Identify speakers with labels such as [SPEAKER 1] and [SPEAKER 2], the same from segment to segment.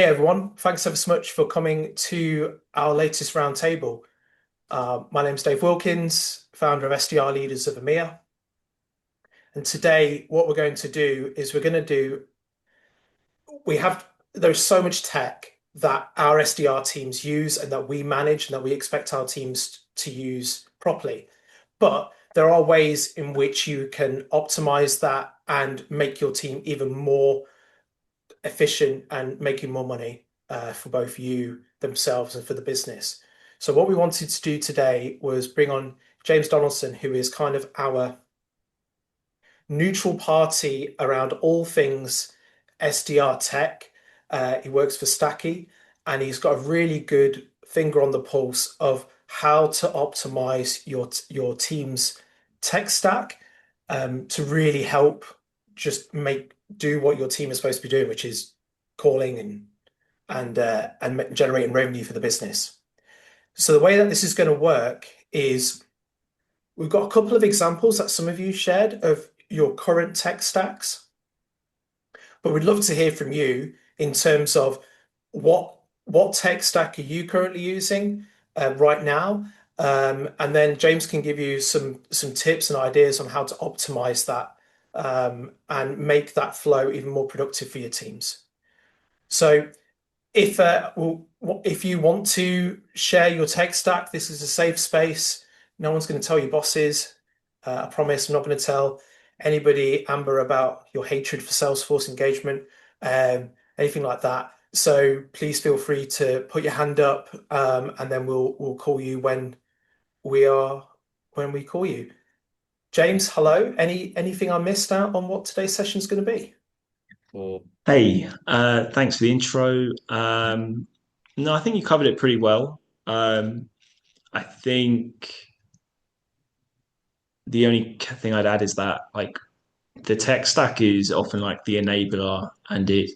[SPEAKER 1] Hey everyone, thanks ever so much for coming to our latest roundtable. My name's Dave Wilkins, founder of SDR Leaders of EMEA. And today, what we're going to do is we have, there's so much tech that our SDR teams use and that we manage and that we expect our teams to use properly. But there are ways in which you can optimize that and make your team even more efficient and making more money for both you themselves and for the business. So what we wanted to do today was bring on James Donaldson, who is kind of our neutral party around all things SDR tech. He works for Stacky, and he's got a really good finger on the pulse of how to optimize your team's tech stack to really help just do what your team is supposed to be doing, which is calling and generating revenue for the business. So the way that this is going to work is we've got a couple of examples that some of you shared of your current tech stacks, but we'd love to hear from you in terms of what tech stack are you currently using right now, and then James can give you some tips and ideas on how to optimize that and make that flow even more productive for your teams. So if you want to share your tech stack, this is a safe space. No one's going to tell your bosses. I promise I'm not going to tell anybody, Amber, about your hatred for Salesforce engagement, anything like that. So please feel free to put your hand up, and then we'll call you when we call you. James, hello. Anything I missed out on what today's session is going to be?
[SPEAKER 2] Hey, thanks for the intro. No, I think you covered it pretty well. I think the only thing I'd add is that the tech stack is often like the enabler, and it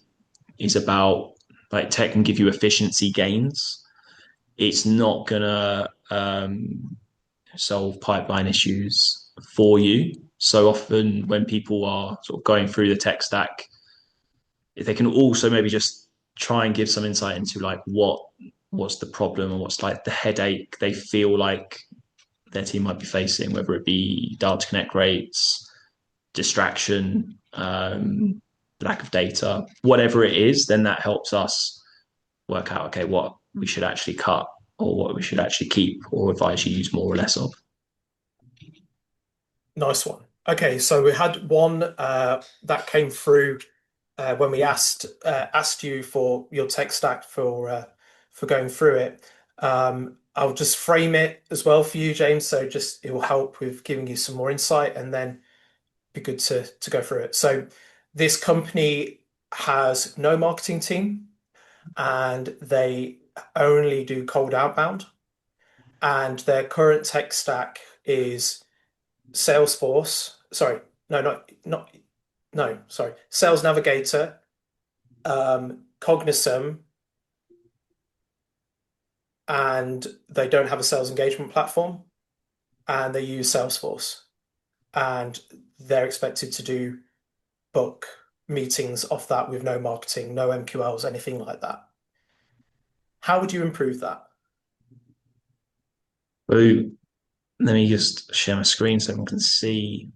[SPEAKER 2] is about like tech can give you efficiency gains. It's not gonna solve pipeline issues for you. So often when people are sort of going through the tech stack, if they can also maybe just try and give some insight into like what's the problem and what's like the headache they feel like their team might be facing, whether it be dial to connect rates, distraction, lack of data, whatever it is, then that helps us work out, okay, what we should actually cut or what we should actually keep or advise you use more or less of.
[SPEAKER 1] Nice one. Okay, so we had one that came through when we asked you for your tech stack for going through it. I'll just frame it as well for you, James. So just it will help with giving you some more insight, and then be good to go through it. So this company has no marketing team, and they only do cold outbound, and their current tech stack is Salesforce. Sorry, no, not no, sorry. Sales Navigator, Cognizant, and they don't have a sales engagement platform, and they use Salesforce, and they're expected to do book meetings off that with no marketing, no MQLs, anything like that. How would you improve that?
[SPEAKER 2] So let me just share my screen so everyone can see.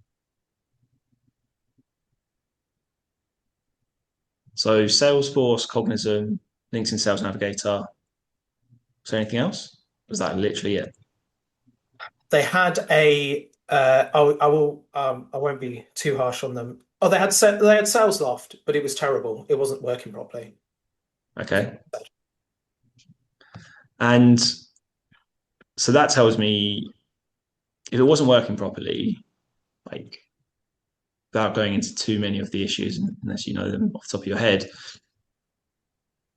[SPEAKER 2] So Salesforce, Cognizant, LinkedIn Sales Navigator. Is there anything else? Was that literally it?
[SPEAKER 1] They had I won't be too harsh on them. Oh, they had Sales Loft, but it was terrible. It wasn't working properly.
[SPEAKER 2] Okay. And so that tells me if it wasn't working properly, like without going into too many of the issues, unless you know them off the top of your head,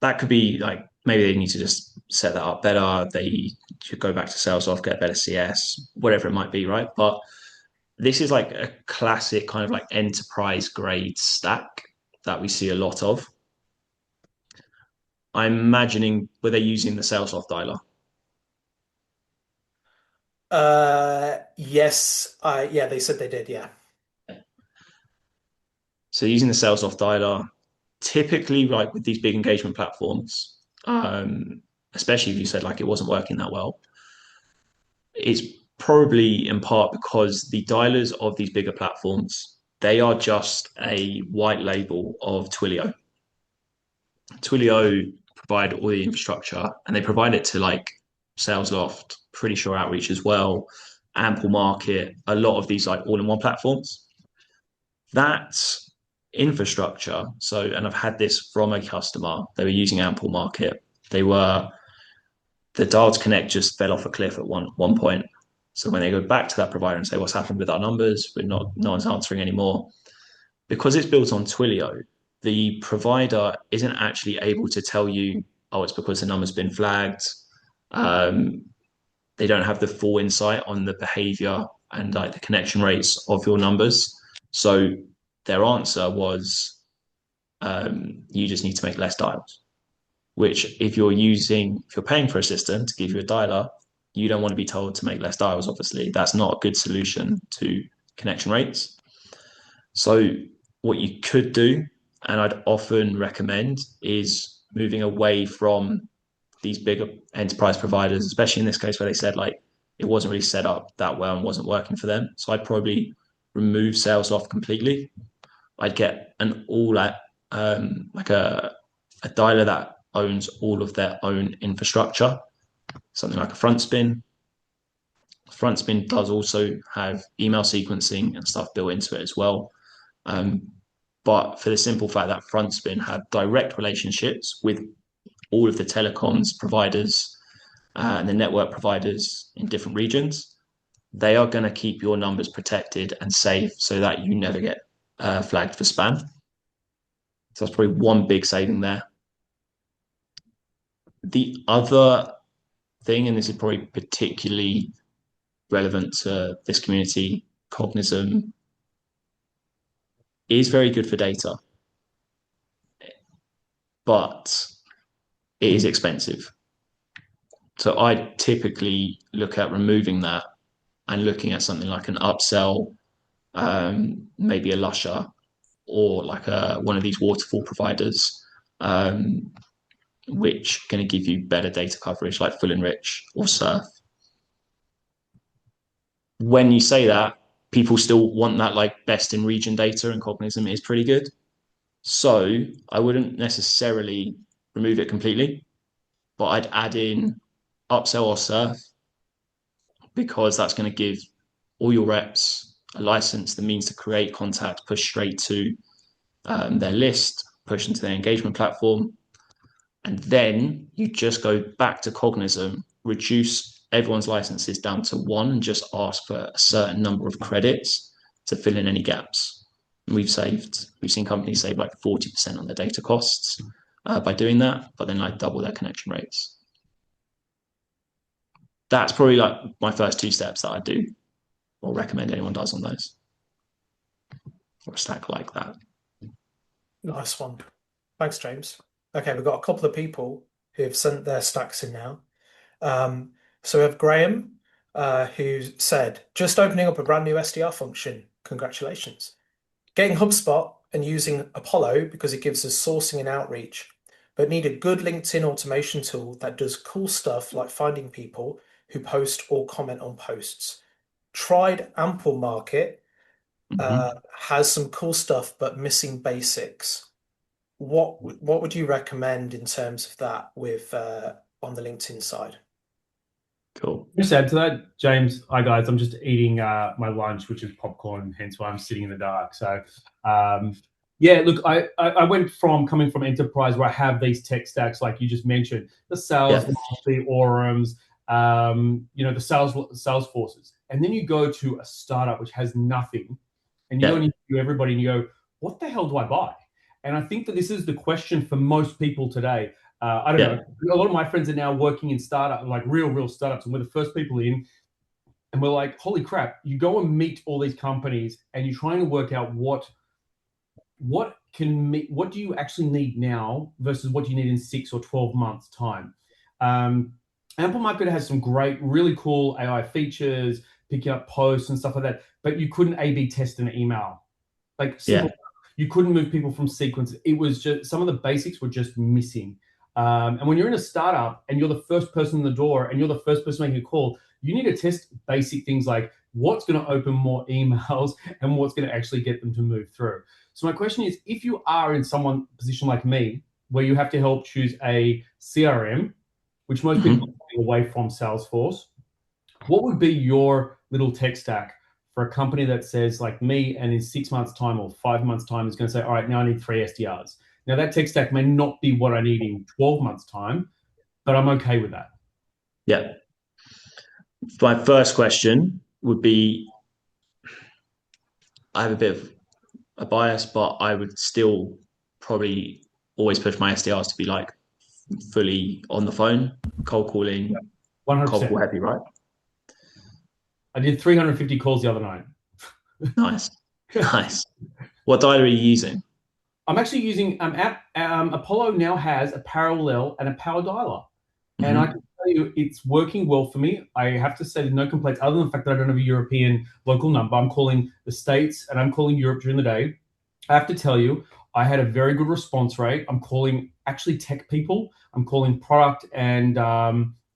[SPEAKER 2] that could be like maybe they need to just set that up better. They should go back to sales off, get better CS, whatever it might be, right? But this is like a classic kind of like enterprise grade stack that we see a lot of. I'm imagining were they using the sales off dialer?
[SPEAKER 1] Yes, they said they did, yeah.
[SPEAKER 2] So using the sales off dialer, typically, like with these big engagement platforms, especially if you said like it wasn't working that well, it's probably in part because the dialers of these bigger platforms, they are just a white label of Twilio. Twilio provide all the infrastructure and they provide it to like SalesLoft, pretty sure Outreach as well, Ample Market, a lot of these like all-in-one platforms. That's infrastructure. So, and I've had this from a customer. They were using Ample Market. The dial to connect just fell off a cliff at one point. So when they go back to that provider and say, what's happened with our numbers? No one's answering anymore. Because it's built on Twilio, the provider isn't actually able to tell you, oh, it's because the number's been flagged. Um, they don't have the full insight on the behavior and like the connection rates of your numbers. So their answer was, you just need to make less dials. Which, if you're paying for a system to give you a dialer, you don't want to be told to make less dials. Obviously, that's not a good solution to connection rates. So what you could do, and I'd often recommend, is moving away from these bigger enterprise providers, especially in this case where they said like it wasn't really set up that well and wasn't working for them. So I'd probably remove SalesLoft completely. I'd get an all at like a dialer that owns all of their own infrastructure, something like a FrontSpin. FrontSpin does also have email sequencing and stuff built into it as well. But for the simple fact that FrontSpin have direct relationships with all of the telecoms providers and the network providers in different regions, they are going to keep your numbers protected and safe so that you never get flagged for spam. So that's probably one big saving there. The other thing, and this is probably particularly relevant to this community, Cognism is very good for data, but it is expensive. So I typically look at removing that and looking at something like an upsell, maybe a Lusher, or like one of these waterfall providers, which are going to give you better data coverage, like Full Enrich or Surf. When you say that, people still want that like best in region data, and Cognism is pretty good. So I wouldn't necessarily remove it completely, but I'd add in upsell or surf because that's going to give all your reps a license, the means to create contacts, push straight to their list, push into their engagement platform. And then you just go back to Cognism, reduce everyone's licenses down to one, and just ask for a certain number of credits to fill in any gaps. And we've seen companies save like 40% on their data costs by doing that, but then like double their connection rates. That's probably like my first two steps that I do or recommend anyone does on those, or a stack like that.
[SPEAKER 1] Nice one. Thanks, James. Okay, we've got a couple of people who have sent their stacks in now. So we have Graham, who said, just opening up a brand new SDR function. Congratulations. Getting HubSpot and using Apollo because it gives us sourcing and outreach, but need a good LinkedIn automation tool that does cool stuff like finding people who post or comment on posts. Tried Ample Market, has some cool stuff, but missing basics. What would you recommend in terms of that with on the LinkedIn side?
[SPEAKER 2] Cool.
[SPEAKER 3] Just add to that, James. Hi guys, I'm just eating my lunch, which is popcorn, hence why I'm sitting in the dark. So, yeah, look, I went from coming from enterprise where I have these tech stacks like you just mentioned, the sales, the Orums, the sales forces, and then you go to a startup which has nothing, and you go and interview everybody, and you go, what the hell do I buy? And I think that this is the question for most people today. I don't know. A lot of my friends are now working in startup, like real startups, and we're the first people in. And we're like, holy crap! You go and meet all these companies, and you're trying to work out what do you actually need now versus what you need in 6 or 12 months time. Ample Market has some great, really cool AI features, picking up posts and stuff like that, but you couldn't A/B test an email. Like simple. You couldn't move people from sequence. It was just some of the basics were just missing. And when you're in a startup and you're the first person in the door and you're the first person making a call, you need to test basic things like what's going to open more emails and what's going to actually get them to move through. So my question is, if you are in someone position like me, where you have to help choose a CRM, which most people are away from Salesforce, what would be your little tech stack for a company that says like me, and in 6 months' time or 5 months' time is going to say, all right, now I need 3 SDRs. Now that tech stack may not be what I need in 12 months' time, but I'm okay with that.
[SPEAKER 2] Yeah. My first question would be, I have a bit of a bias, but I would still probably always push my SDRs to be like fully on the phone, cold calling,
[SPEAKER 3] 100%.
[SPEAKER 2] cold call heavy, right?
[SPEAKER 3] I did 350 calls the other night.
[SPEAKER 2] Nice. Nice. What dial are you using?
[SPEAKER 3] I'm actually using Apollo now has a parallel and a power dialer. And I can tell you it's working well for me. I have to say there's no complaints other than the fact that I don't have a European local number. I'm calling the States and I'm calling Europe during the day. I have to tell you, I had a very good response rate. I'm calling actually tech people. I'm calling product and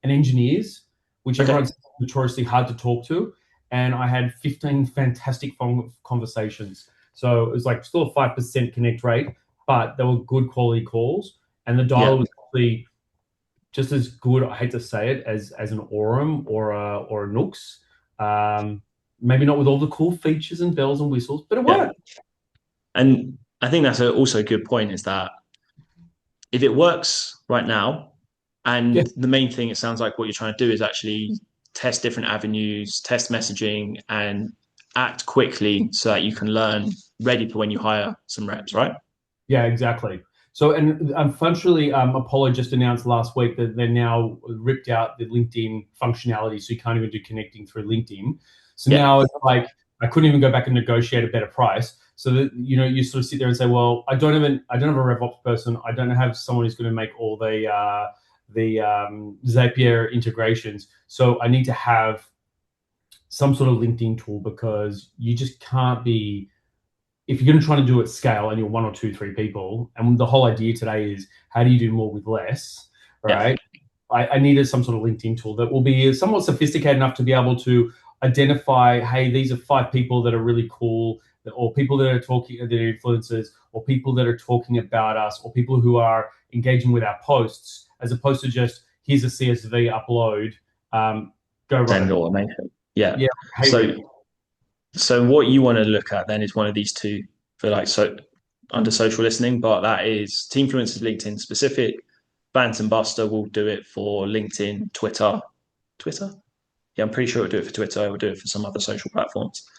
[SPEAKER 3] engineers, which everyone's notoriously hard to talk to. And I had 15 fantastic phone conversations. So it was like still a 5% connect rate, but they were good quality calls. And the dial was actually just as good, I hate to say it, as an Aurum or a Nooks. Maybe not with all the cool features and bells and whistles, but it worked.
[SPEAKER 2] And I think that's also a good point, is that if it works right now, and the main thing it sounds like what you're trying to do is actually test different avenues, test messaging, and act quickly so that you can learn ready for when you hire some reps, right?
[SPEAKER 3] Yeah, exactly. So, and unfortunately, Apollo just announced last week that they're now ripped out the LinkedIn functionality, so you can't even do connecting through LinkedIn. So now it's like I couldn't even go back and negotiate a better price. So that you sort of sit there and say, well, I don't have a RevOps person. I don't have someone who's going to make all the Zapier integrations. So I need to have some sort of LinkedIn tool, because you just can't be, if you're going to try to do it at scale and you're 1 or 2, 3 people, and the whole idea today is how do you do more with less, right? I needed some sort of LinkedIn tool that will be somewhat sophisticated enough to be able to identify, hey, these are 5 people that are really cool, or people that are talking, that are influencers, or people that are talking about us, or people who are engaging with our posts, as opposed to just, here's a CSV upload, go run
[SPEAKER 2] Send automation. Yeah.
[SPEAKER 3] Hey,
[SPEAKER 2] so what you want to look at then is one of these two for like, so under social listening, but that is Teamfluence is LinkedIn specific. Bant and Buster will do it for LinkedIn, Twitter. Yeah, I'm pretty sure it'll do it for Twitter. It will do it for some other social platforms.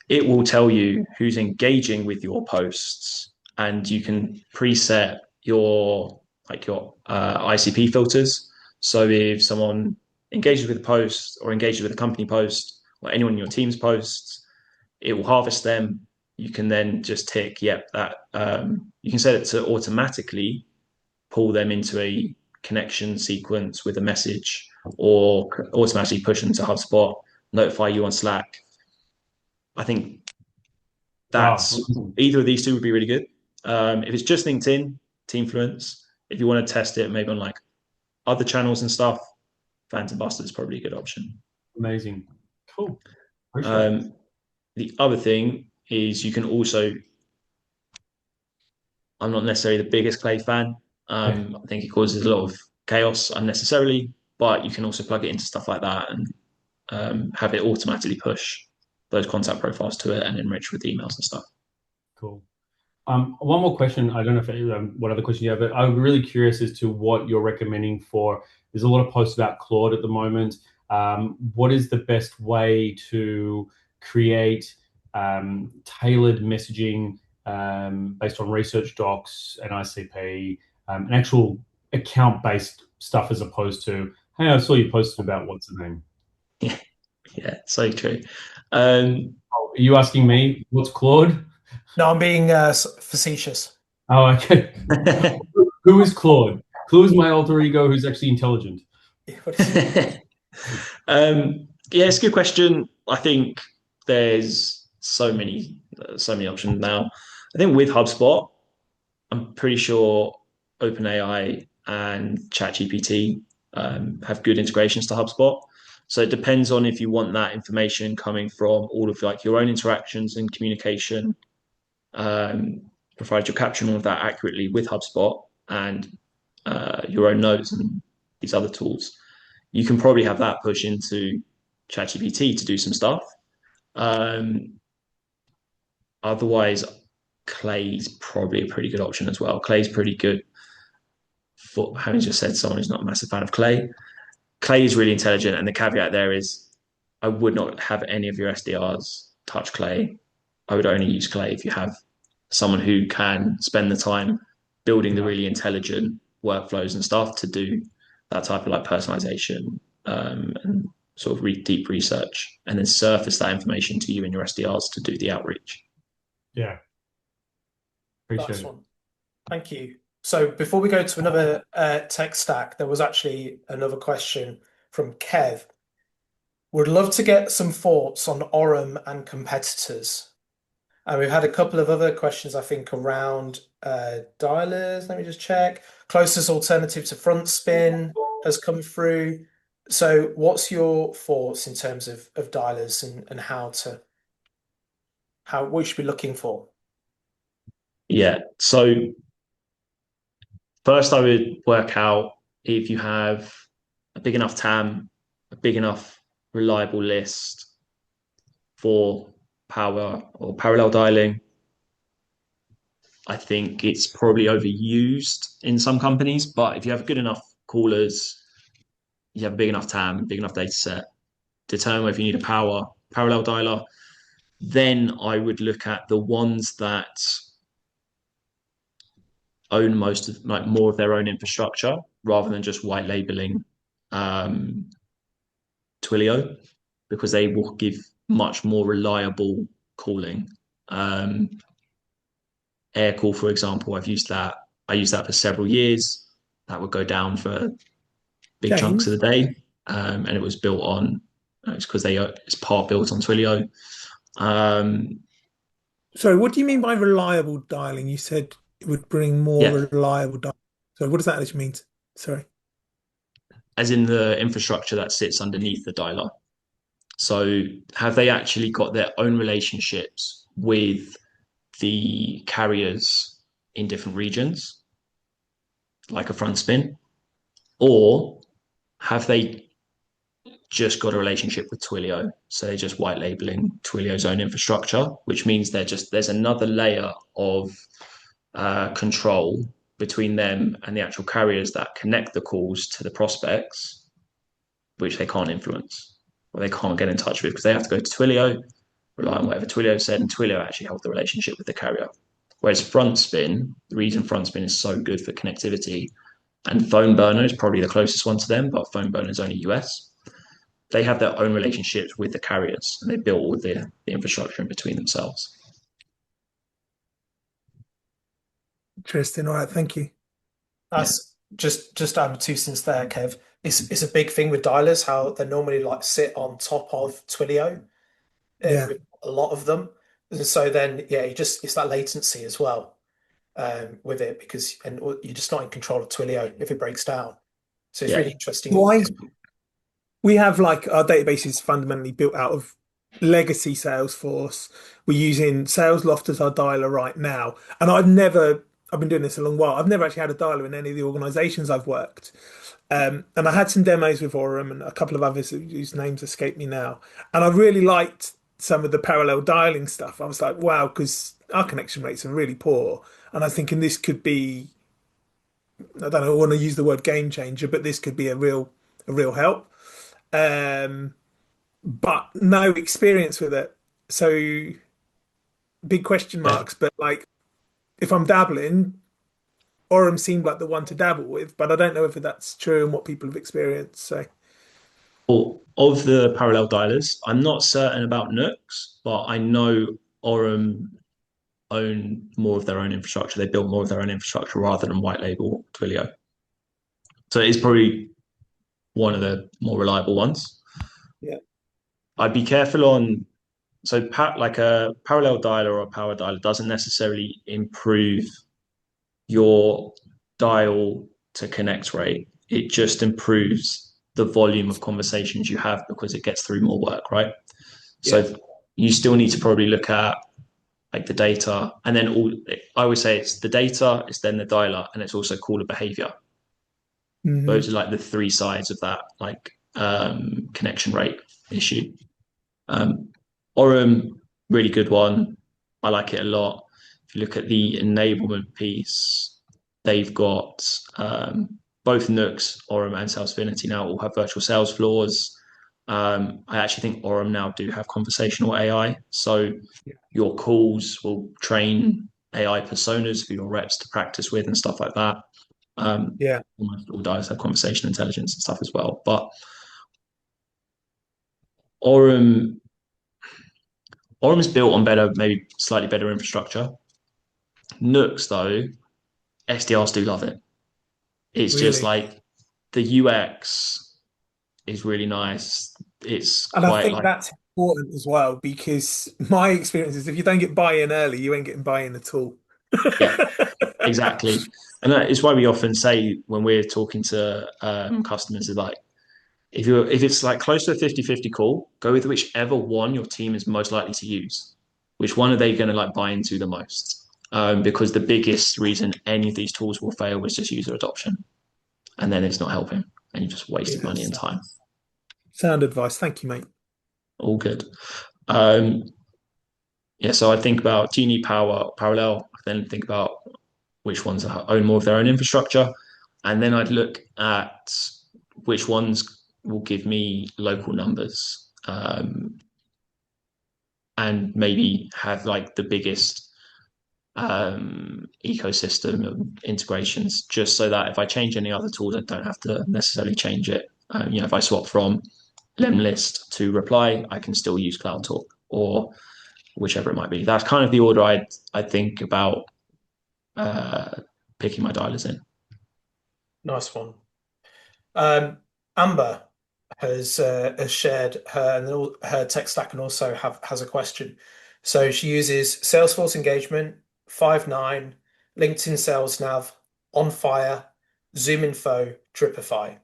[SPEAKER 2] It will tell you who's engaging with your posts, and you can preset your ICP filters. So if someone engages with a post or engages with a company post or anyone in your team's posts, it will harvest them. You can then just tick, that you can set it to automatically pull them into a connection sequence with a message, or automatically push them to HubSpot, notify you on Slack. I think that's either of these two would be really good. If it's just LinkedIn, Teamfluence, if you want to test it maybe on like other channels and stuff, Phantom Buster is probably a good option.
[SPEAKER 3] Amazing. Cool.
[SPEAKER 2] The other thing is you can also, I'm not necessarily the biggest Clay fan. I think it causes a lot of chaos unnecessarily, but you can also plug it into stuff like that and have it automatically push those contact profiles to it and enrich with emails and stuff.
[SPEAKER 3] Cool. One more question. I don't know if what other question you have, but I'm really curious as to what you're recommending for. There's a lot of posts about Claude at the moment. What is the best way to create tailored messaging based on research docs and ICP, and actual account-based stuff, as opposed to, hey, I saw you posted about what's the name?
[SPEAKER 2] Yeah, so true.
[SPEAKER 3] Are you asking me what's Claude?
[SPEAKER 1] No, I'm being facetious.
[SPEAKER 3] Oh, okay. Who is Claude? Claude is my alter ego who's actually intelligent.
[SPEAKER 2] Yeah, it's a good question. I think there's so many options now. I think with HubSpot, I'm pretty sure OpenAI and ChatGPT have good integrations to HubSpot. So it depends on if you want that information coming from all of like your own interactions and communication, provided you're capturing all of that accurately with HubSpot and your own notes and these other tools. You can probably have that push into ChatGPT to do some stuff. Otherwise, Clay's probably a pretty good option as well. Clay's pretty good for having just said someone who's not a massive fan of Clay. Clay is really intelligent, and the caveat there is I would not have any of your SDRs touch Clay. I would only use Clay if you have someone who can spend the time building the really intelligent workflows and stuff to do that type of like personalization and sort of deep research, and then surface that information to you and your SDRs to do the outreach.
[SPEAKER 3] Yeah. Appreciate it.
[SPEAKER 1] One. Thank you. So before we go to another tech stack, there was actually another question from Kev. Would love to get some thoughts on Orem and competitors. And we've had a couple of other questions, I think, around dialers. Let me just check. Closest alternative to front spin has come through. So what's your thoughts in terms of dialers and how we should be looking for?
[SPEAKER 2] Yeah. So first I would work out if you have a big enough TAM, a big enough reliable list for power or parallel dialing. I think it's probably overused in some companies, but if you have good enough callers, you have a big enough TAM, big enough data set, determine if you need a parallel dialer, then I would look at the ones that own most of like more of their own infrastructure rather than just white labeling Twilio, because they will give much more reliable calling. Aircall, for example, I used that for several years. That would go down for big chunks of the day, and it was built on. It's because it's part built on Twilio.
[SPEAKER 4] Sorry, what do you mean by reliable dialing? You said it would bring more reliable dialing. So what does that actually mean? Sorry.
[SPEAKER 2] As in the infrastructure that sits underneath the dialer. So have they actually got their own relationships with the carriers in different regions, like a front spin? Or have they just got a relationship with Twilio? So they're just white labeling Twilio's own infrastructure, which means there's another layer of control between them and the actual carriers that connect the calls to the prospects, which they can't influence or they can't get in touch with because they have to go to Twilio, rely on whatever Twilio said, and Twilio actually held the relationship with the carrier. Whereas front spin, the reason front spin is so good for connectivity, and phone burner is probably the closest one to them, but phone burner is only US. They have their own relationships with the carriers and they build all the infrastructure in between themselves.
[SPEAKER 4] Interesting. All right, thank you.
[SPEAKER 1] That's just add 2 cents there, Kev. It's a big thing with dialers, how they normally like sit on top of Twilio. With a lot of them. And so then it's that latency as well with it, because you're just not in control of Twilio if it breaks down. So it's really interesting.
[SPEAKER 4] We have like our database is fundamentally built out of legacy Salesforce. We're using SalesLoft as our dialer right now. And I've been doing this a long while. I've never actually had a dialer in any of the organizations I've worked. And I had some demos with Orem and a couple of others whose names escape me now. And I really liked some of the parallel dialing stuff. I was like, wow, because our connection rates are really poor. And I was thinking this could be, I don't know, I want to use the word game changer, but this could be a real help. But no experience with it. So big question marks, but like if I'm dabbling, Orem seemed like the one to dabble with, but I don't know if that's true and what people have experienced. So
[SPEAKER 2] of the parallel dialers, I'm not certain about Nooks, but I know Orem own more of their own infrastructure. They build more of their own infrastructure rather than white label Twilio. So it is probably one of the more reliable ones.
[SPEAKER 4] Yeah.
[SPEAKER 2] I'd be careful on so like a parallel dialer or a power dialer doesn't necessarily improve your dial to connect rate. It just improves the volume of conversations you have because it gets through more work, right?
[SPEAKER 4] Yeah.
[SPEAKER 2] So you still need to probably look at like the data, and then I would say it's the data, it's then the dialer, and it's also caller behavior. Those are like the three sides of that like connection rate issue. Orem, really good one. I like it a lot. If you look at the enablement piece, they've got both Nooks, Orem, and Salesfinity now all have virtual sales floors. I actually think Orem now do have conversational AI. So your calls will train AI personas for your reps to practice with and stuff like that.
[SPEAKER 4] Yeah.
[SPEAKER 2] Almost all dials have conversation intelligence and stuff as well. But Orem is built on better, maybe slightly better infrastructure. Nooks, though, SDRs do love it. It's just
[SPEAKER 4] Really.
[SPEAKER 2] like the UX is really nice. It's
[SPEAKER 4] And I
[SPEAKER 2] quite
[SPEAKER 4] think
[SPEAKER 2] like,
[SPEAKER 4] that's important as well because my experience is if you don't get buy-in early, you ain't getting buy-in at all.
[SPEAKER 2] yeah, exactly. And that is why we often say when we're talking to customers, is like, if it's like close to a 50-50 call, go with whichever one your team is most likely to use. Which one are they going to like buy into the most? Because the biggest reason any of these tools will fail is just user adoption. And then it's not helping. And you just wasted
[SPEAKER 4] Yeah,
[SPEAKER 2] money and time.
[SPEAKER 4] sound advice. Thank you, mate.
[SPEAKER 2] All good. Yeah, so I think about Genie Power, Parallel, then think about which ones own more of their own infrastructure. And then I'd look at which ones will give me local numbers. And maybe have like the biggest ecosystem of integrations, just so that if I change any other tools, I don't have to necessarily change it. If I swap from Lemlist to Reply, I can still use CloudTalk or whichever it might be. That's kind of the order I think about picking my dialers in.
[SPEAKER 1] Nice one. Amber has shared her tech stack and also has a question. So she uses Salesforce Engagement, Five9, LinkedIn Sales Nav, On Fire, ZoomInfo, Dripify.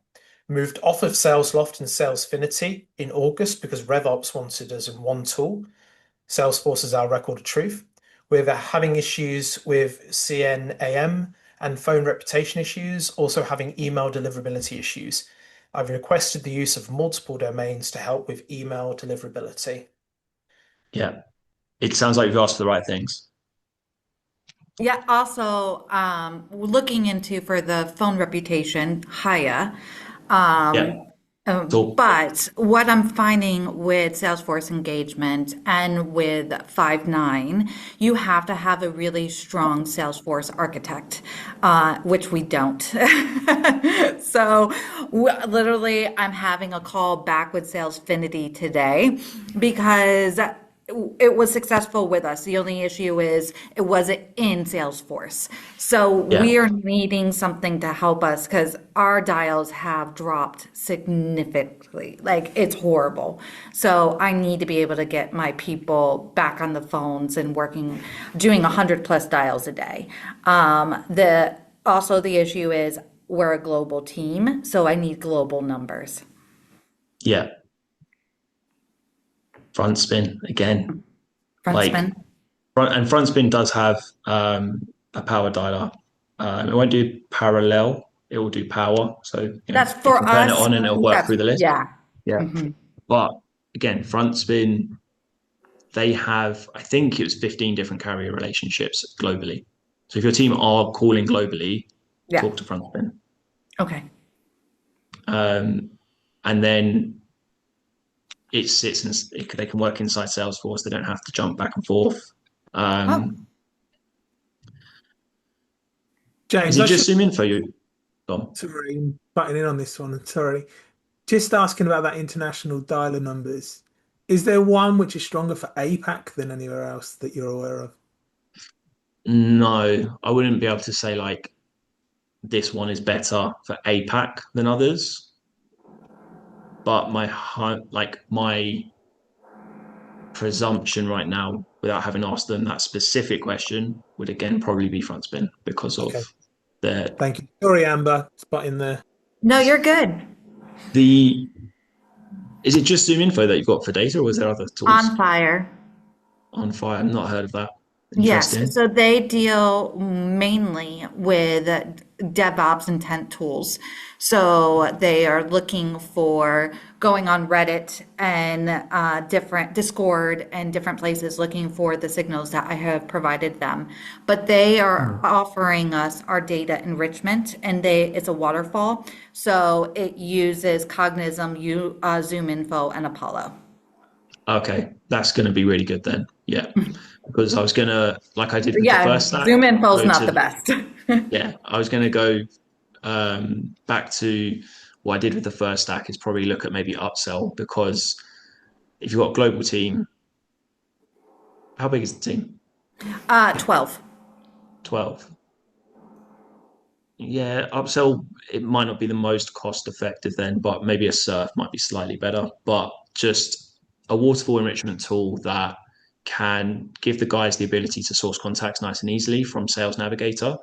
[SPEAKER 1] Moved off of SalesLoft and Salesfinity in August because RevOps wanted us in one tool. Salesforce is our record of truth. We're having issues with CNAM and phone reputation issues, also having email deliverability issues. I've requested the use of multiple domains to help with email deliverability.
[SPEAKER 2] Yeah, it sounds like you've asked for the right things.
[SPEAKER 5] Yeah, also looking into for the phone reputation, Haya.
[SPEAKER 2] Yeah, cool.
[SPEAKER 5] But what I'm finding with Salesforce engagement and with Five9, you have to have a really strong Salesforce architect, which we don't. So literally, I'm having a call back with Salesfinity today because it was successful with us. The only issue is it wasn't in Salesforce. So
[SPEAKER 2] Yeah,
[SPEAKER 5] we are needing something to help us because our dials have dropped significantly. Like it's horrible. So I need to be able to get my people back on the phones and working, doing 100+ dials a day. The issue is we're a global team, so I need global numbers.
[SPEAKER 2] yeah. Front spin again.
[SPEAKER 5] Front
[SPEAKER 2] Like
[SPEAKER 5] spin.
[SPEAKER 2] front spin does have a power dialer. It won't do parallel. It will do power. So
[SPEAKER 5] That's
[SPEAKER 2] you
[SPEAKER 5] for
[SPEAKER 2] can turn it
[SPEAKER 5] us.
[SPEAKER 2] on and it'll work
[SPEAKER 5] That's
[SPEAKER 2] through the list.
[SPEAKER 5] yeah.
[SPEAKER 2] Yeah.
[SPEAKER 5] Mhm.
[SPEAKER 2] But again, front spin, they have, I think it was 15 different carrier relationships globally. So if your team are calling globally,
[SPEAKER 5] Yeah.
[SPEAKER 2] talk to front spin.
[SPEAKER 5] Okay.
[SPEAKER 2] And then it sits and they can work inside Salesforce. They don't have to jump back and forth.
[SPEAKER 5] Oh,
[SPEAKER 2] Is
[SPEAKER 4] James,
[SPEAKER 2] it
[SPEAKER 4] I
[SPEAKER 2] just
[SPEAKER 4] should
[SPEAKER 2] Zoom Info you Dom?
[SPEAKER 4] sorry, butting in on this one. Sorry. Just asking about that international dialer numbers. Is there one which is stronger for APAC than anywhere else that you're aware of?
[SPEAKER 2] No, I wouldn't be able to say like this one is better for APAC than others. But my presumption right now, without having asked them that specific question, would again probably be front spin because of
[SPEAKER 4] Okay,
[SPEAKER 2] the
[SPEAKER 4] thank you. Sorry, Amber, spot in there.
[SPEAKER 5] No, you're good.
[SPEAKER 2] the. Is it just Zoom Info that you've got for data, or is there other
[SPEAKER 5] On
[SPEAKER 2] tools
[SPEAKER 5] fire.
[SPEAKER 2] on fire? I've not heard of that.
[SPEAKER 5] Yes,
[SPEAKER 2] Interesting.
[SPEAKER 5] so they deal mainly with DevOps intent tools. So they are looking for going on Reddit and different Discord and different places looking for the signals that I have provided them. But they are offering us our data enrichment, and it's a waterfall. So it uses Cognism, Zoom Info, and Apollo.
[SPEAKER 2] Okay, that's going to be really good then. Yeah, because I was gonna, like I did with the
[SPEAKER 5] Yeah,
[SPEAKER 2] first stack,
[SPEAKER 5] Zoom Info is
[SPEAKER 2] go
[SPEAKER 5] not the
[SPEAKER 2] to
[SPEAKER 5] best.
[SPEAKER 2] yeah, I was gonna go back to what I did with the first stack is probably look at maybe upsell because if you've got a global team, how big is the team?
[SPEAKER 5] 12.
[SPEAKER 2] 12. Yeah, upsell, it might not be the most cost effective then, but maybe a surf might be slightly better. But just a waterfall enrichment tool that can give the guys the ability to source contacts nice and easily from Sales Navigator.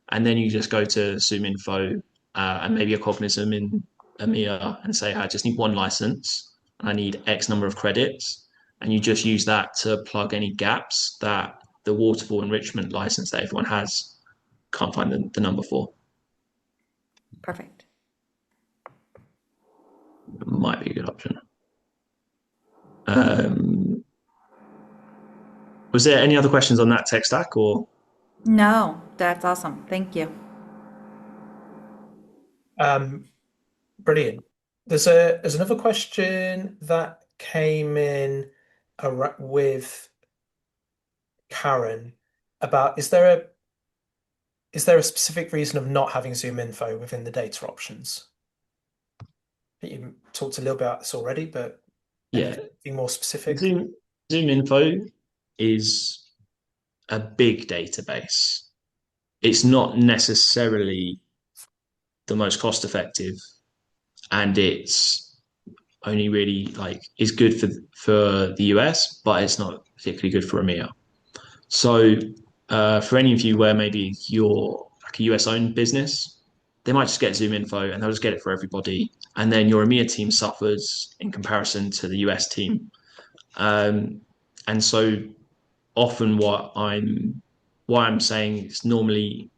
[SPEAKER 2] And then you just go to Zoom Info and maybe a Cognism in EMEA and say, I just need one license. I need X number of credits. And you just use that to plug any gaps that the waterfall enrichment license that everyone has can't find the number for.
[SPEAKER 5] Perfect.
[SPEAKER 2] Might be a good option. Um, was there any other questions on that tech stack or?
[SPEAKER 5] No, that's awesome. Thank you.
[SPEAKER 1] Brilliant. There's another question that came in with Karen about is there a specific reason of not having Zoom Info within the data options? I think you talked a little bit about this already, but
[SPEAKER 2] Yeah,
[SPEAKER 1] anything more specific?
[SPEAKER 2] Zoom Info is a big database. It's not necessarily the most cost effective, and it's only really like is good for the US, but it's not particularly good for EMEA. So for any of you where maybe you're like a US owned business, they might just get Zoom Info and they'll just get it for everybody. And then your EMEA team suffers in comparison to the US team. And so often why I'm saying it's normally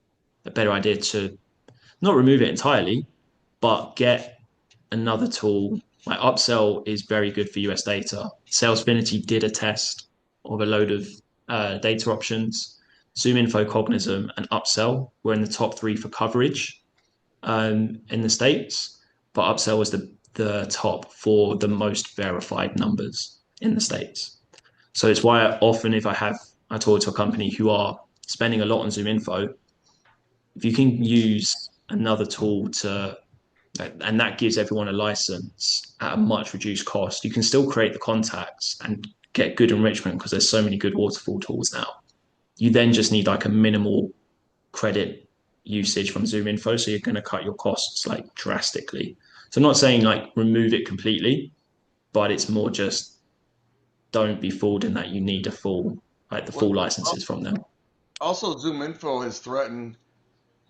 [SPEAKER 2] a better idea to not remove it entirely, but get another tool. Like Upsell is very good for US data. Salesfinity did a test of a load of data options. Zoom Info, Cognism, and Upsell were in the top three for coverage in the States, but Upsell was the top for the most verified numbers in the States. So it's why often if I talk to a company who are spending a lot on Zoom Info, if you can use another tool and that gives everyone a license at a much reduced cost, you can still create the contacts and get good enrichment because there's so many good waterfall tools now. You then just need like a minimal credit usage from Zoom Info, so you're going to cut your costs like drastically. So I'm not saying like remove it completely, but it's more just don't be fooled in that you need the full licenses from them.
[SPEAKER 6] Also, Zoom Info has threatened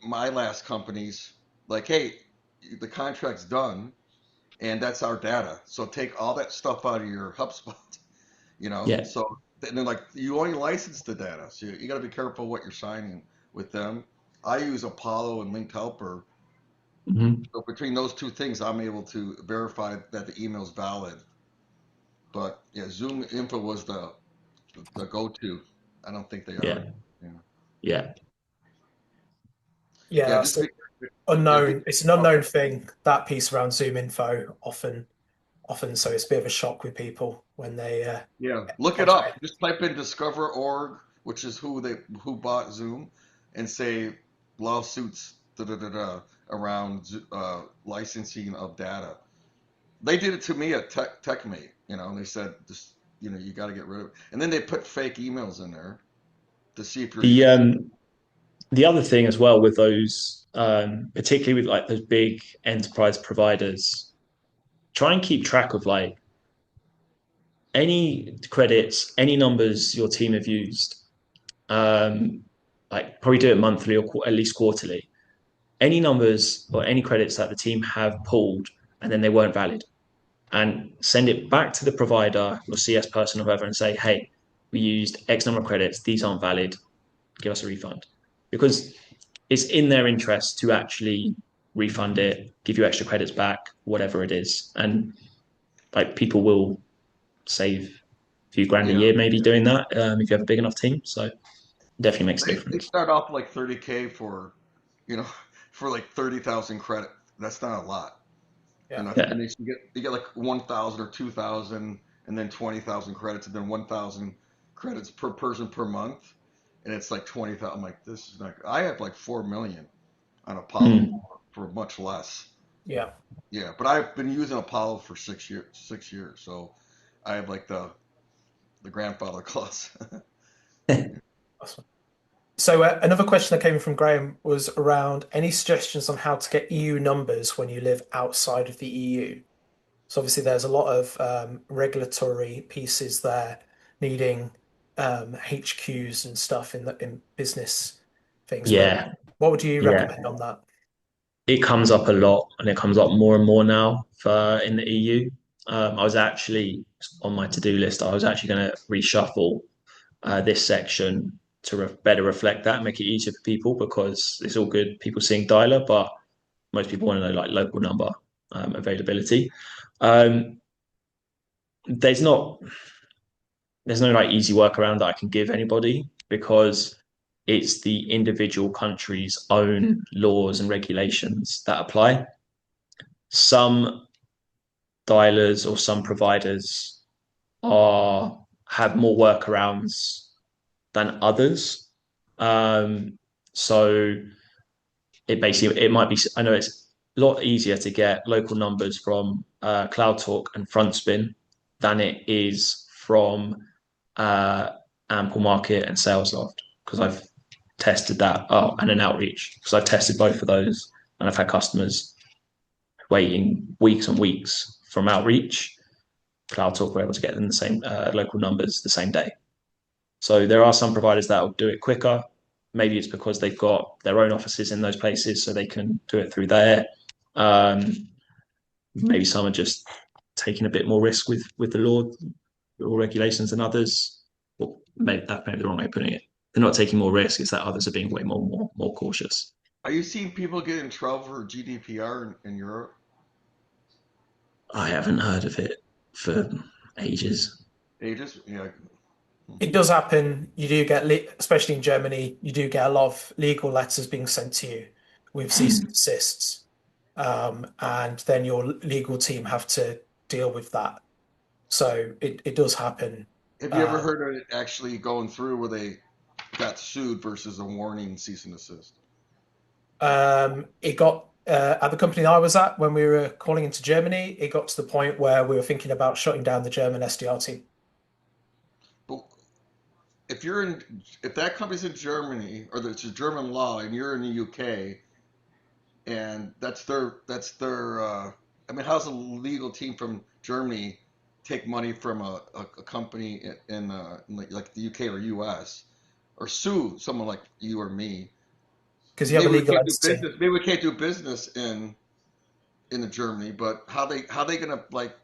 [SPEAKER 6] my last companies, like, hey, the contract's done, and that's our data. So take all that stuff out of your HubSpot, you know.
[SPEAKER 2] Yeah.
[SPEAKER 6] So and they're like, you only license the data, so you got to be careful what you're signing with them. I use Apollo and Linked Helper.
[SPEAKER 2] Mm-hmm.
[SPEAKER 6] So between those two things, I'm able to verify that the email's valid. But yeah, Zoom Info was the go-to. I don't think they
[SPEAKER 2] Yeah.
[SPEAKER 6] are. Yeah.
[SPEAKER 2] Yeah.
[SPEAKER 1] Yeah,
[SPEAKER 6] Yeah,
[SPEAKER 1] that's
[SPEAKER 6] just
[SPEAKER 1] the
[SPEAKER 6] be, yeah, be,
[SPEAKER 1] unknown. It's an unknown thing, that piece around Zoom Info often, so it's a bit of a shock with people when they
[SPEAKER 6] yeah, look it
[SPEAKER 1] contract.
[SPEAKER 6] up. Just type in Discover.org, which is who bought Zoom, and say lawsuits around licensing of data. They did it to me at TechMate, you know, and they said just you got to get rid of it. And then they put fake emails in there to see if you're
[SPEAKER 2] The other thing as well with those, particularly with like those big enterprise providers, try and keep track of like any credits, any numbers your team have used, like probably do it monthly or at least quarterly. Any numbers or any credits that the team have pulled and then they weren't valid, and send it back to the provider or CS person or whoever and say, hey, we used X number of credits, these aren't valid, give us a refund. Because it's in their interest to actually refund it, give you extra credits back, whatever it is. And like people will save a few grand a year maybe doing that if you have a big enough team. So definitely makes a
[SPEAKER 6] They
[SPEAKER 2] difference.
[SPEAKER 6] start off like 30K for, you know, for like 30,000 credit. That's not a lot.
[SPEAKER 1] Yeah.
[SPEAKER 6] And they you get like 1,000 or 2,000, and then 20,000 credits, and then 1,000 credits per person per month, and it's like 20,000. I'm like, this is not. I have like 4 million on Apollo for much less.
[SPEAKER 1] Yeah.
[SPEAKER 6] Yeah, but I've been using Apollo for 6 years. 6 years, so I have like the grandfather clause.
[SPEAKER 1] Awesome. So another question that came from Graham was around any suggestions on how to get EU numbers when you live outside of the EU. So obviously there's a lot of regulatory pieces there needing HQs and stuff in business things.
[SPEAKER 2] Yeah,
[SPEAKER 1] What would you
[SPEAKER 2] yeah.
[SPEAKER 1] recommend on that?
[SPEAKER 2] It comes up a lot and it comes up more and more now for in the EU. I was actually on my to-do list. I was actually going to reshuffle this section to better reflect that, make it easier for people because it's all good people seeing dialer, but most people want to know like local number availability. Um, there's not there's no like easy workaround that I can give anybody because it's the individual country's own laws and regulations that apply. Some dialers or some providers are have more workarounds than others. So it might be. I know it's a lot easier to get local numbers from CloudTalk and FrontSpin than it is from uh, Ample Market and SalesLoft because I've tested that. Oh, and an Outreach because I've tested both of those and I've had customers waiting weeks and weeks from Outreach. CloudTalk were able to get them the same local numbers the same day. So there are some providers that will do it quicker. Maybe it's because they've got their own offices in those places, so they can do it through there. Maybe some are just taking a bit more risk with the law or regulations than others. Well, maybe that may be the wrong way of putting it. They're not taking more risk; it's that others are being way more cautious.
[SPEAKER 6] Are you seeing people get in trouble for GDPR in Europe?
[SPEAKER 2] I haven't heard of it for ages.
[SPEAKER 6] Ages? Yeah.
[SPEAKER 1] It does happen. You do get, especially in Germany, you do get a lot of legal letters being sent to you with cease and desists. And then your legal team have to deal with that. So it does happen.
[SPEAKER 6] Have you ever heard of it actually going through where they got sued versus a warning cease and desist?
[SPEAKER 1] It got at the company I was at when we were calling into Germany, it got to the point where we were thinking about shutting down the German SDR team.
[SPEAKER 6] But if that company's in Germany or it's a German law and you're in the UK and that's their I mean, how's a legal team from Germany take money from a company in like the UK or US or sue someone like you or me?
[SPEAKER 1] Because you have a legal entity.
[SPEAKER 6] Maybe we can't do business in Germany, but how they gonna like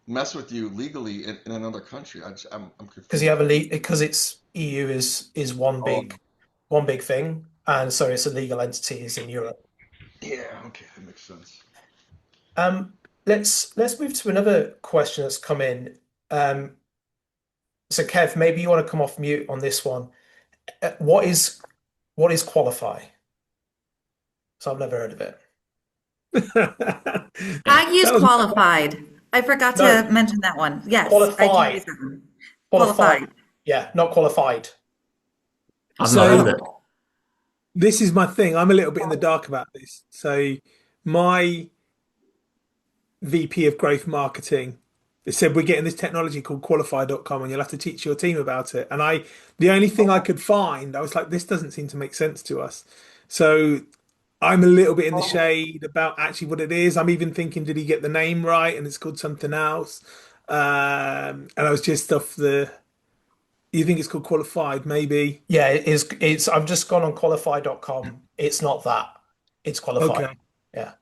[SPEAKER 6] mess with you legally in another country? I'm confused.
[SPEAKER 1] Because you have because it's EU is one big thing, and so it's a legal entity is in Europe.
[SPEAKER 6] Yeah, okay, that makes sense.
[SPEAKER 1] Let's move to another question that's come in. So Kev, maybe you want to come off mute on this one. What is qualify? So I've never heard of it.
[SPEAKER 5] I use qualified. I forgot to mention that one. Yes,
[SPEAKER 1] Qualified.
[SPEAKER 5] I do use that one.
[SPEAKER 1] Qualified. Yeah, not qualified.
[SPEAKER 2] I've not heard of it.
[SPEAKER 4] This is my thing. I'm a little bit in the dark about this. So my VP of growth marketing said we're getting this technology called qualify.com and you'll have to teach your team about it. And the only thing I could find, I was like, this doesn't seem to make sense to us. So I'm a little bit in the shade about actually what it is. I'm even thinking, did he get the name right? And it's called something else. And I was just off the. You think it's called qualified? Maybe.
[SPEAKER 1] Yeah, it is. I've just gone on qualify.com. It's not that. It's qualified.
[SPEAKER 4] Okay.
[SPEAKER 1] Yeah.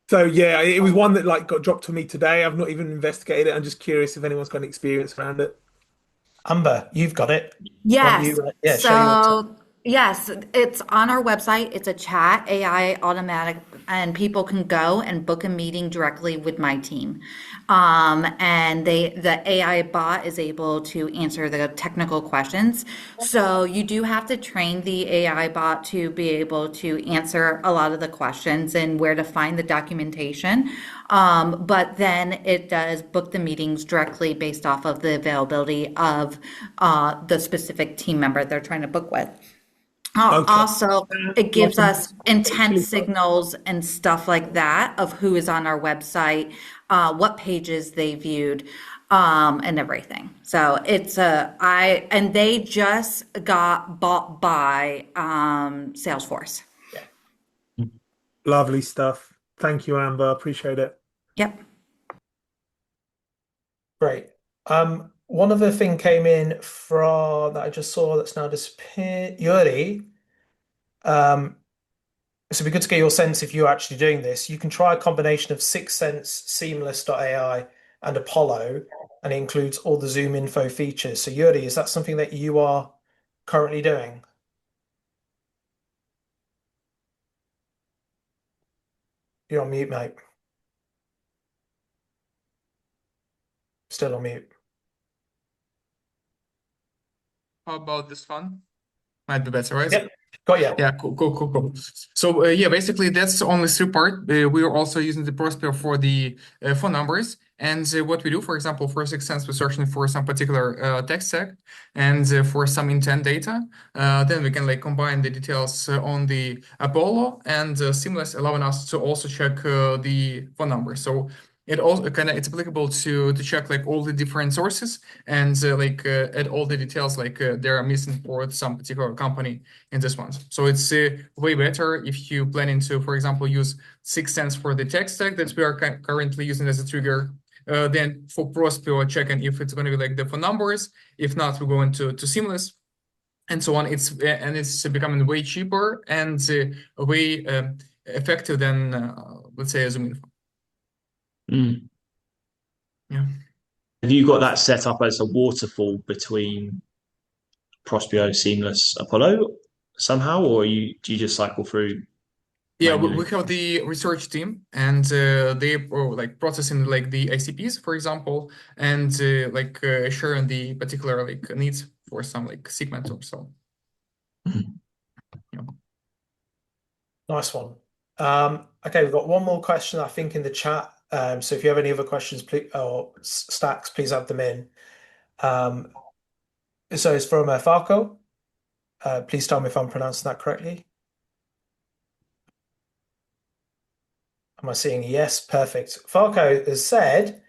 [SPEAKER 4] So yeah, it was one that like got dropped to me today. I've not even investigated it. I'm just curious if anyone's got any experience around it.
[SPEAKER 1] Amber, you've got it. Why don't
[SPEAKER 5] Yes.
[SPEAKER 1] you, show your tech.
[SPEAKER 5] So, yes, it's on our website. It's a chat, AI automatic, and people can go and book a meeting directly with my team. And the AI bot is able to answer the technical questions. So you do have to train the AI bot to be able to answer a lot of the questions and where to find the documentation. But then it does book the meetings directly based off of the availability of the specific team member they're trying to book with.
[SPEAKER 4] Okay.
[SPEAKER 5] Also, it gives
[SPEAKER 4] Like
[SPEAKER 5] us intent
[SPEAKER 4] actually,
[SPEAKER 5] signals and stuff like that of who is on our website, what pages they viewed, and everything. So and they just got bought by Salesforce.
[SPEAKER 4] lovely stuff. Thank you, Amber. Appreciate it.
[SPEAKER 5] Yep.
[SPEAKER 1] Great. One other thing came in from that I just saw that's now disappeared. Yuri, so it'd be good to get your sense if you're actually doing this. You can try a combination of 6sense, Seamless.ai, and Apollo, and it includes all the Zoom info features. So Yuri, is that something that you are currently doing? You're on mute, mate. Still on mute.
[SPEAKER 7] How about this one? Might be better, right?
[SPEAKER 1] Yep. Got you.
[SPEAKER 7] Yeah, cool. So yeah, basically that's only three part. We are also using the Prospero for the phone numbers. And what we do, for example, for 6sense, we're searching for some particular text stack and for some intent data. Then we can like combine the details on the Apollo and Seamless, allowing us to also check the phone number. So it also it's applicable to check like all the different sources and add all the details like they are missing for some particular company in this one. So it's way better if you planning to, for example, use 6sense for the text stack that we are currently using as a trigger. Then for Prospero, checking if it's going to be like the phone numbers. If not, we go into Seamless and so on. It's becoming way cheaper and way effective than let's say a Zoom info. Yeah.
[SPEAKER 2] Have you got that set up as a waterfall between Prospero, Seamless, Apollo somehow, or do you just cycle through
[SPEAKER 7] Yeah,
[SPEAKER 2] manually?
[SPEAKER 7] we have the research team, and they are like processing like the ICPs, for example, and sharing the particular like needs for some like segment or so. Yeah.
[SPEAKER 1] Nice one. Okay, we've got one more question, I think, in the chat. So if you have any other questions, please, or stacks, please add them in. So it's from Falco. Please tell me if I'm pronouncing that correctly. Am I seeing a yes? Perfect. Falco has said,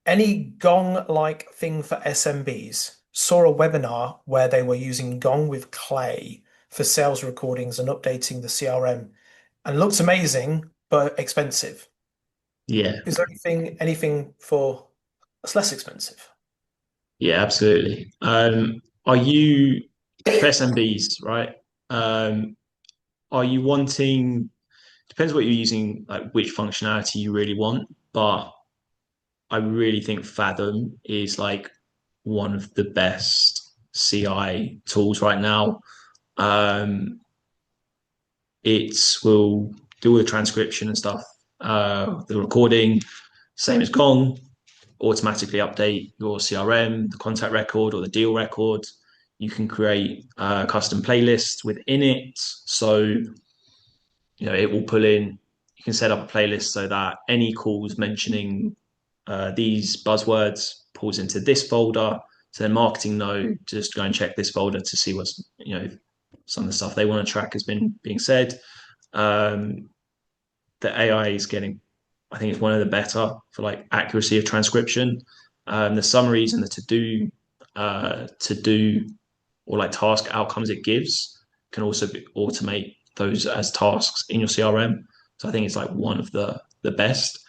[SPEAKER 1] any Gong-like thing for SMBs? Saw a webinar where they were using Gong with Clay for sales recordings and updating the CRM, and looks amazing but expensive.
[SPEAKER 2] Yeah,
[SPEAKER 1] Is there anything for that's less expensive?
[SPEAKER 2] yeah, absolutely. Are you for SMBs, right? Are you wanting? Depends what you're using, like which functionality you really want, but I really think Fathom is like one of the best CI tools right now. It will do all the transcription and stuff, the recording, same as Gong, automatically update your CRM, the contact record or the deal record. You can create custom playlists within it. So, it will pull in, you can set up a playlist so that any calls mentioning these buzzwords pulls into this folder. So then marketing know just go and check this folder to see what's, some of the stuff they want to track has been being said. The AI is getting, I think it's one of the better for like accuracy of transcription. The summaries and the to do or like task outcomes it gives can also automate those as tasks in your CRM. So I think it's like one of the best.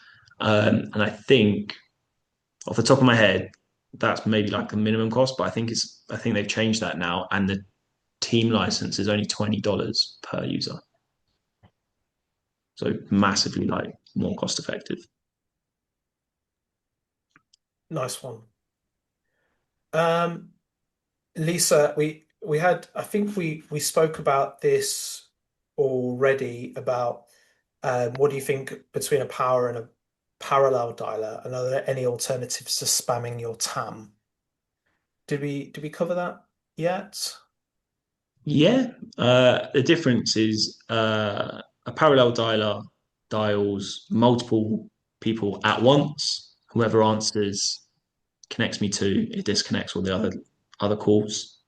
[SPEAKER 2] And I think off the top of my head, that's maybe like the minimum cost, but I think they've changed that now, and the team license is only $20 per user. So massively like more cost effective.
[SPEAKER 1] Nice one. Lisa, we had, I think we spoke about this already about what do you think between a power and a parallel dialer, and are there any alternatives to spamming your TAM? Did we cover that yet?
[SPEAKER 2] Yeah, the difference is a parallel dialer dials multiple people at once. Whoever answers connects me to, it disconnects all the other calls.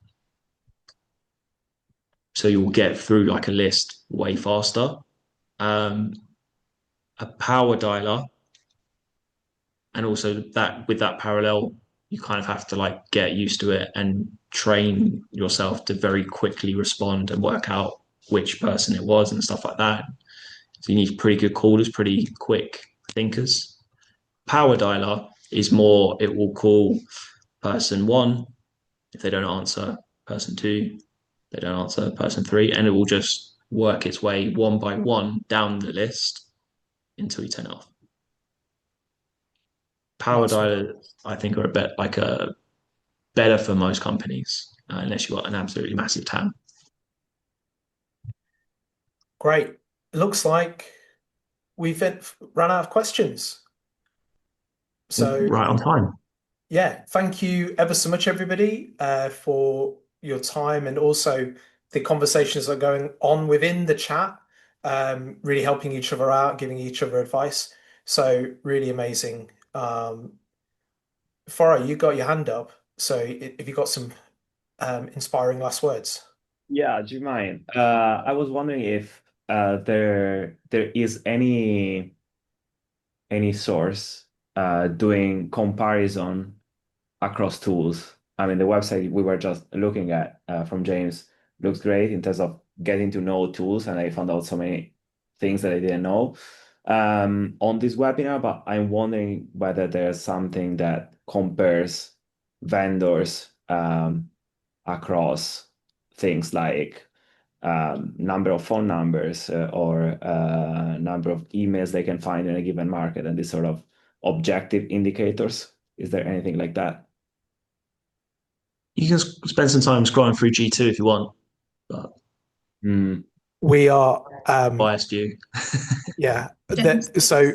[SPEAKER 2] So you'll get through like a list way faster. A power dialer, and also that with that parallel, you kind of have to like get used to it and train yourself to very quickly respond and work out which person it was and stuff like that. So you need pretty good callers, pretty quick thinkers. Power dialer is more, it will call person one. If they don't answer, person two. They don't answer, person three. And it will just work its way one by one down the list until you turn it off. Power
[SPEAKER 1] Nice one.
[SPEAKER 2] dialers, I think, are a bit like a better for most companies, unless you've got an absolutely massive TAM.
[SPEAKER 1] Great. Looks like we've run out of questions. So
[SPEAKER 2] Right on time.
[SPEAKER 1] yeah, thank you ever so much, everybody, for your time, and also the conversations that are going on within the chat, really helping each other out, giving each other advice. So really amazing. Farah, you got your hand up. So if you got some inspiring last words.
[SPEAKER 8] Yeah, do you mind? I was wondering if there is any source doing comparison across tools. I mean, the website we were just looking at from James looks great in terms of getting to know tools, and I found out so many things that I didn't know on this webinar. But I'm wondering whether there's something that compares vendors across things like number of phone numbers or number of emails they can find in a given market, and these sort of objective indicators. Is there anything like that?
[SPEAKER 2] You can spend some time scrolling through G2 if you want, but
[SPEAKER 1] We are
[SPEAKER 2] biased you.
[SPEAKER 1] yeah. So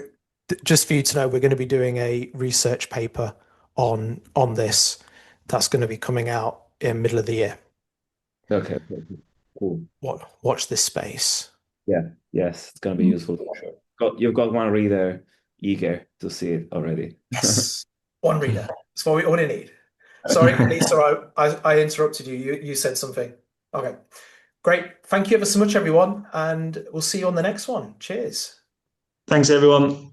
[SPEAKER 1] just for you to know, we're going to be doing a research paper on this. That's going to be coming out in middle of the year.
[SPEAKER 8] Okay, cool.
[SPEAKER 1] Watch this space.
[SPEAKER 8] Yeah, yes, it's gonna be useful for sure. You've got one reader eager to see it already.
[SPEAKER 1] Yes, one reader. That's what we need. Sorry, Lisa, I interrupted you. You said something. Okay, great. Thank you ever so much, everyone, and we'll see you on the next one. Cheers.
[SPEAKER 2] Thanks, everyone.